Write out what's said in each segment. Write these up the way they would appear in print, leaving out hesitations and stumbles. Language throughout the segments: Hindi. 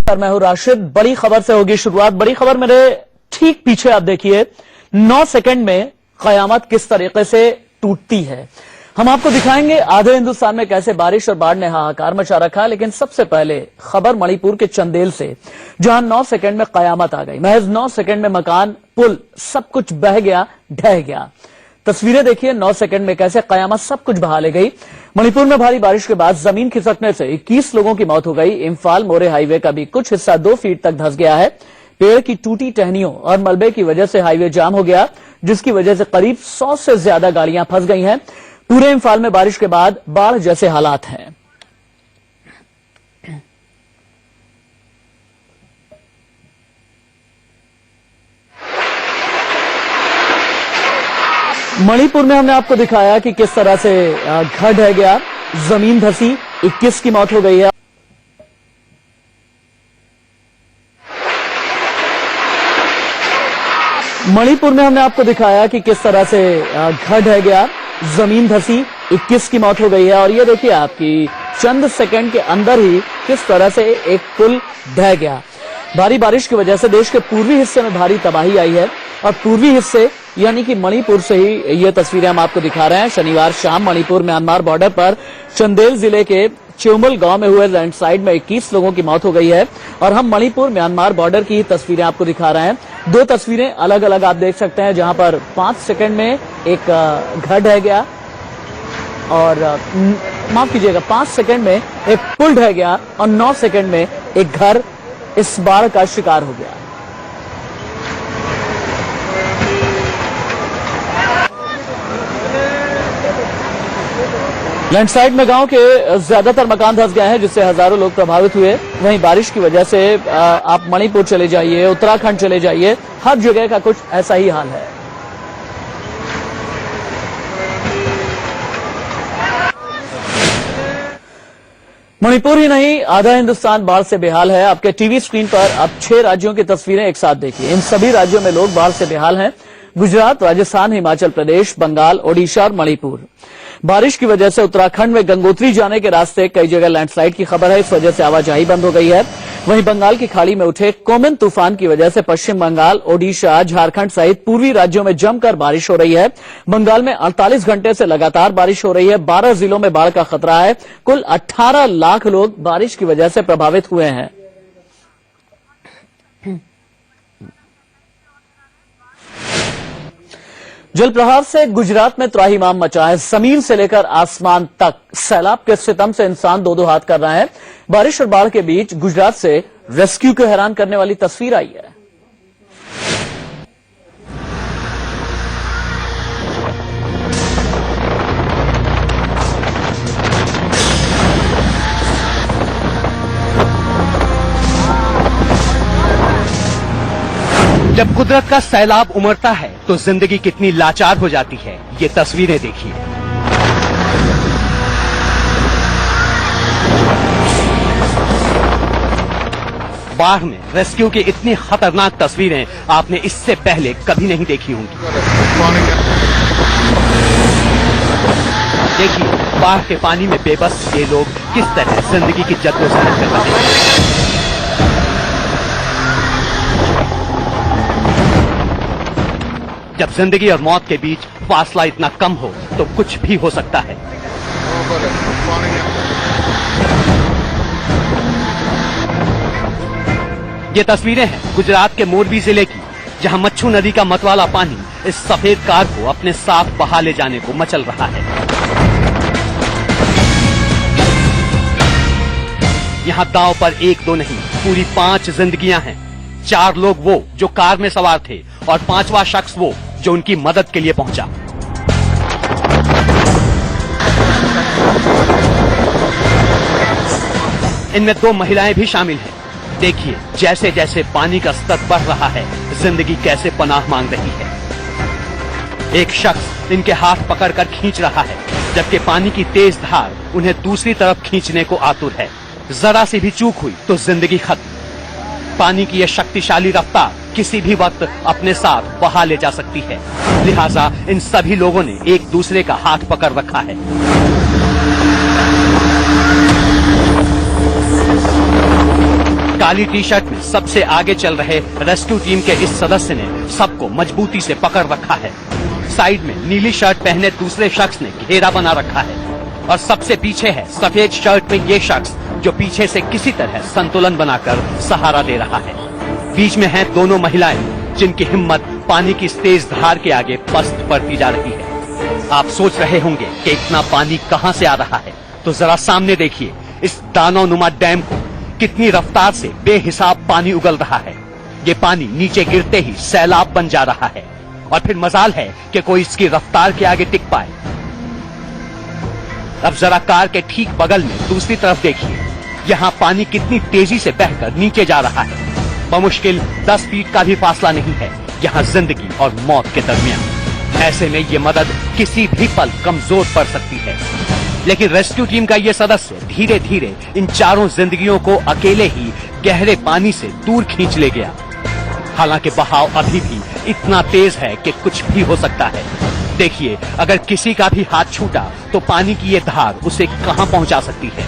मैं हूं राशिद। बड़ी खबर से होगी शुरुआत। बड़ी खबर मेरे ठीक पीछे आप देखिए, 9 सेकंड में कयामत किस तरीके से टूटती है। हम आपको दिखाएंगे आधे हिंदुस्तान में कैसे बारिश और बाढ़ ने हाहाकार मचा रखा है। लेकिन सबसे पहले खबर मणिपुर के चंदेल से, जहां 9 सेकंड में कयामत आ गई। महज 9 सेकंड में मकान, पुल, सब कुछ बह गया, ढह गया। तस्वीरें देखिए, 9 सेकंड में कैसे कयामत सब कुछ बहा ले गई। मणिपुर में भारी बारिश के बाद जमीन खिसकने से 21 लोगों की मौत हो गई। इम्फाल मोरे हाईवे का भी कुछ हिस्सा 2 फीट तक धंस गया है। पेड़ की टूटी टहनियों और मलबे की वजह से हाईवे जाम हो गया, जिसकी वजह से करीब 100 से ज्यादा गाड़ियां फंस गई हैं। पूरे इम्फाल में बारिश के बाद बाढ़ जैसे हालात हैं। मणिपुर में हमने आपको दिखाया कि किस तरह से घर ढह गया, जमीन धसी, 21 की मौत हो गई है। मणिपुर में हमने आपको दिखाया कि किस तरह से घर ढह गया, जमीन धसी, 21 की मौत हो गई है। और ये देखिए आपकी चंद सेकंड के अंदर ही किस तरह से एक पुल ढह गया। भारी बारिश की वजह से देश के पूर्वी हिस्से में भारी तबाही आई है। और पूर्वी हिस्से यानी कि मणिपुर से ही ये तस्वीरें हम आपको दिखा रहे हैं। शनिवार शाम मणिपुर म्यांमार बॉर्डर पर चंदेल जिले के चेउमल गांव में हुए लैंडस्लाइड में 21 लोगों की मौत हो गई है। और हम मणिपुर म्यांमार बॉर्डर की तस्वीरें आपको दिखा रहे हैं। 2 तस्वीरें अलग अलग आप देख सकते हैं, जहां पर 5 सेकंड में एक घर ढह गया और माफ कीजिएगा 5 सेकंड में एक पुल ढह गया और 9 सेकंड में एक घर इस बाढ़ का शिकार हो गया। लैंडस्लाइड में गांव के ज्यादातर मकान धंस गए हैं, जिससे हजारों लोग प्रभावित हुए। वहीं बारिश की वजह से आप मणिपुर चले जाइए, उत्तराखंड चले जाइए, हर जगह का कुछ ऐसा ही हाल है। मणिपुर ही नहीं, आधा हिंदुस्तान बाढ़ से बेहाल है। आपके टीवी स्क्रीन पर अब 6 राज्यों की तस्वीरें एक साथ देखिए। इन सभी राज्यों में लोग बाढ़ से बेहाल हैं। गुजरात, राजस्थान, हिमाचल प्रदेश, बंगाल, ओडिशा और मणिपुर। बारिश की वजह से उत्तराखंड में गंगोत्री जाने के रास्ते कई जगह लैंडस्लाइड की खबर है। इस वजह से आवाजाही बंद हो गई है। वहीं बंगाल की खाड़ी में उठे कोमिन तूफान की वजह से पश्चिम बंगाल, ओडिशा, झारखंड सहित पूर्वी राज्यों में जमकर बारिश हो रही है। बंगाल में 48 घंटे से लगातार बारिश हो रही है। 12 जिलों में बाढ़ का खतरा है। कुल 18 लाख लोग बारिश की वजह से प्रभावित हुए हैं। जल प्रभाव से गुजरात में त्राहिमाम मचा है। जमीन से लेकर आसमान तक सैलाब के सितम से इंसान 2-2 हाथ कर रहे हैं। बारिश और बाढ़ के बीच गुजरात से रेस्क्यू को हैरान करने वाली तस्वीर आई है। जब कुदरत का सैलाब उमड़ता है तो जिंदगी कितनी लाचार हो जाती है, ये तस्वीरें देखिए। बाढ़ में रेस्क्यू की इतनी खतरनाक तस्वीरें आपने इससे पहले कभी नहीं देखी होंगी। देखिए बाढ़ के पानी में बेबस ये लोग किस तरह जिंदगी की जद्दोजहद कर रहे हैं। जब जिंदगी और मौत के बीच फासला इतना कम हो तो कुछ भी हो सकता है। ये तस्वीरें हैं गुजरात के मोरबी जिले की, जहां मच्छू नदी का मतवाला पानी इस सफेद कार को अपने साथ बहा ले जाने को मचल रहा है। यहां दांव पर 1-2 नहीं, पूरी 5 जिंदगियां हैं। 4 लोग वो जो कार में सवार थे और 5वां शख्स वो जो उनकी मदद के लिए पहुंचा। इनमें 2 महिलाएं भी शामिल हैं। देखिए जैसे जैसे पानी का स्तर बढ़ रहा है, जिंदगी कैसे पनाह मांग रही है। एक शख्स इनके हाथ पकड़कर खींच रहा है, जबकि पानी की तेज धार उन्हें दूसरी तरफ खींचने को आतुर है। जरा सी भी चूक हुई तो जिंदगी खत्म। पानी की यह शक्तिशाली रफ्तार किसी भी वक्त अपने साथ बहा ले जा सकती है। लिहाजा इन सभी लोगों ने एक दूसरे का हाथ पकड़ रखा है। काली टी शर्ट में सबसे आगे चल रहे रेस्क्यू टीम के इस सदस्य ने सबको मजबूती से पकड़ रखा है। साइड में नीली शर्ट पहने दूसरे शख्स ने घेरा बना रखा है और सबसे पीछे है सफेद शर्ट में ये शख्स जो पीछे से किसी तरह संतुलन बनाकर सहारा दे रहा है। बीच में हैं दोनों महिलाएं जिनकी हिम्मत पानी की इस तेज धार के आगे पस्त पड़ती जा रही है। आप सोच रहे होंगे कि इतना पानी कहां से आ रहा है, तो जरा सामने देखिए इस दानवनुमा डैम को कितनी रफ्तार से बेहिसाब पानी उगल रहा है। ये पानी नीचे गिरते ही सैलाब बन जा रहा है और फिर मजाल है कि कोई इसकी रफ्तार के आगे टिक पाए। अब जरा कार के ठीक बगल में दूसरी तरफ देखिए, यहाँ पानी कितनी तेजी से बहकर नीचे जा रहा है। बमुश्किल 10 फीट का भी फासला नहीं है यहाँ जिंदगी और मौत के दरमियान। ऐसे में ये मदद किसी भी पल कमजोर पड़ सकती है, लेकिन रेस्क्यू टीम का ये सदस्य धीरे धीरे इन चारों जिंदगियों को अकेले ही गहरे पानी से दूर खींच ले गया। हालांकि बहाव अभी भी इतना तेज है कि कुछ भी हो सकता है। देखिए, अगर किसी का भी हाथ छूटा तो पानी की ये धार उसे कहां पहुंचा सकती है।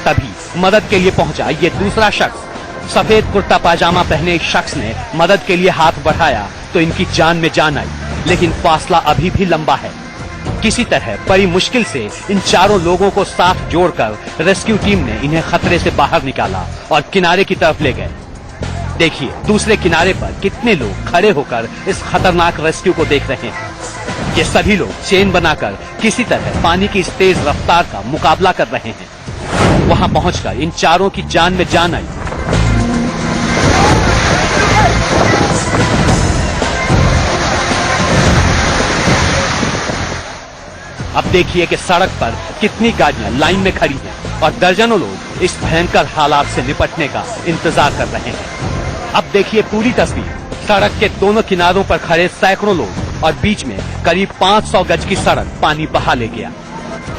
तभी मदद के लिए पहुंचा ये दूसरा शख्स। सफेद कुर्ता पाजामा पहने एक शख्स ने मदद के लिए हाथ बढ़ाया तो इनकी जान में जान आई, लेकिन फासला अभी भी लंबा है। किसी तरह बड़ी मुश्किल से इन चारों लोगों को साथ जोड़कर रेस्क्यू टीम ने इन्हें खतरे से बाहर निकाला और किनारे की तरफ ले गए। देखिए, दूसरे किनारे पर कितने लोग खड़े होकर इस खतरनाक रेस्क्यू को देख रहे हैं। ये सभी लोग चेन बनाकर किसी तरह पानी की इस तेज रफ्तार का मुकाबला कर रहे हैं। वहां पहुंचकर इन चारों की जान में जान आई। अब देखिए कि सड़क पर कितनी गाड़ियां लाइन में खड़ी हैं और दर्जनों लोग इस भयंकर हालात से निपटने का इंतजार कर रहे हैं। अब देखिए पूरी तस्वीर। सड़क के दोनों किनारों पर खड़े सैकड़ों लोग और बीच में करीब 500 गज की सड़क पानी बहा ले गया।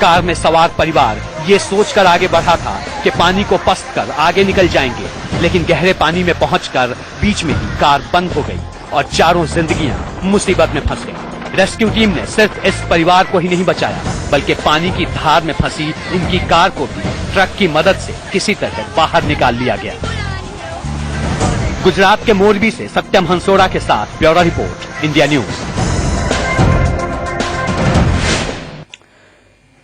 कार में सवार परिवार ये सोचकर आगे बढ़ा था कि पानी को पस्त कर आगे निकल जाएंगे, लेकिन गहरे पानी में पहुंचकर बीच में ही कार बंद हो गई और चारों जिंदगियां मुसीबत में फंस गई। रेस्क्यू टीम ने सिर्फ इस परिवार को ही नहीं बचाया, बल्कि पानी की धार में फंसी इनकी कार को भी ट्रक की मदद से किसी तरह बाहर निकाल लिया गया। गुजरात के मोरबी से सत्यम हंसोड़ा के साथ ब्यूरो रिपोर्ट, इंडिया न्यूज।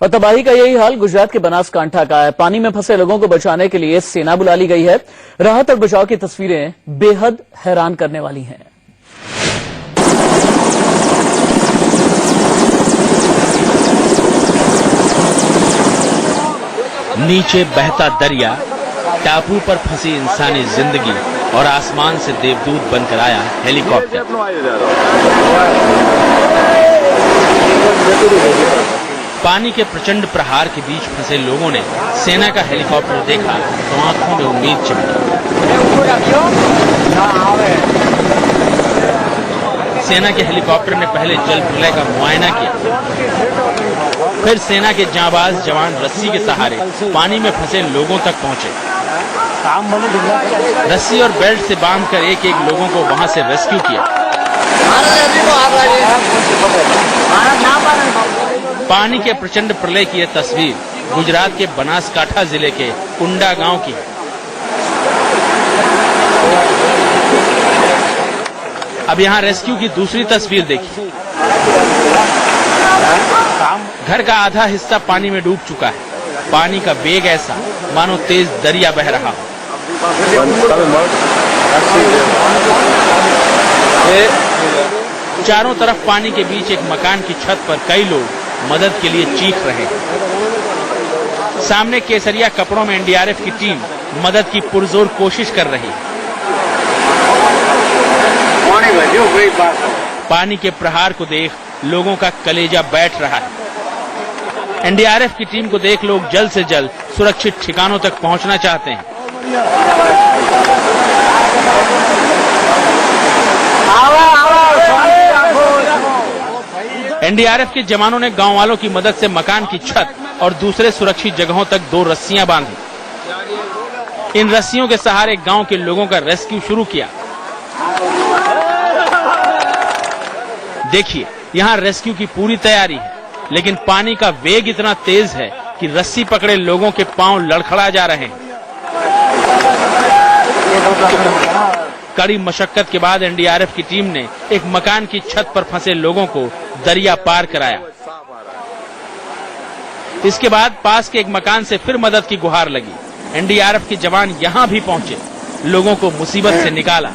और तबाही का यही हाल गुजरात के बनासकांठा का है। पानी में फंसे लोगों को बचाने के लिए सेना बुला ली गई है। राहत और बचाव की तस्वीरें बेहद हैरान करने वाली हैं। नीचे बहता दरिया, टापू पर फंसी इंसानी जिंदगी और आसमान से देवदूत बनकर आया हेलीकॉप्टर। पानी के प्रचंड प्रहार के बीच फंसे लोगों ने सेना का हेलीकॉप्टर देखा तो आंखों में उम्मीद चमकी। सेना के हेलीकॉप्टर ने पहले जल प्रलय का मुआयना किया, फिर सेना के जांबाज जवान रस्सी के सहारे पानी में फंसे लोगों तक पहुंचे। रस्सी और बेल्ट से बांधकर एक एक लोगों को वहां से रेस्क्यू किया। पानी के प्रचंड प्रलय की यह तस्वीर गुजरात के बनासकांठा जिले के कुंडा गांव की है। अब यहाँ रेस्क्यू की दूसरी तस्वीर देखिए। घर का आधा हिस्सा पानी में डूब चुका है। पानी का वेग ऐसा मानो तेज दरिया बह रहा हो। चारों तरफ पानी के बीच एक मकान की छत पर कई लोग मदद के लिए चीख रहे हैं। सामने केसरिया कपड़ों में एनडीआरएफ की टीम मदद की पुरजोर कोशिश कर रही है। पानी के प्रहार को देख लोगों का कलेजा बैठ रहा है। एनडीआरएफ की टीम को देख लोग जल्द से जल्द सुरक्षित ठिकानों तक पहुंचना चाहते हैं। एनडीआरएफ के जवानों ने गांव वालों की मदद से मकान की छत और दूसरे सुरक्षित जगहों तक 2 रस्सियां बांधी। इन रस्सियों के सहारे गांव के लोगों का रेस्क्यू शुरू किया। देखिए, यहाँ रेस्क्यू की पूरी तैयारी है, लेकिन पानी का वेग इतना तेज है कि रस्सी पकड़े लोगों के पांव लड़खड़ा जा रहे हैं। कड़ी मशक्कत के बाद एनडीआरएफ की टीम ने एक मकान की छत पर फंसे लोगों को दरिया पार कराया। इसके बाद पास के एक मकान से फिर मदद की गुहार लगी। एनडीआरएफ के जवान यहां भी पहुंचे, लोगों को मुसीबत से निकाला।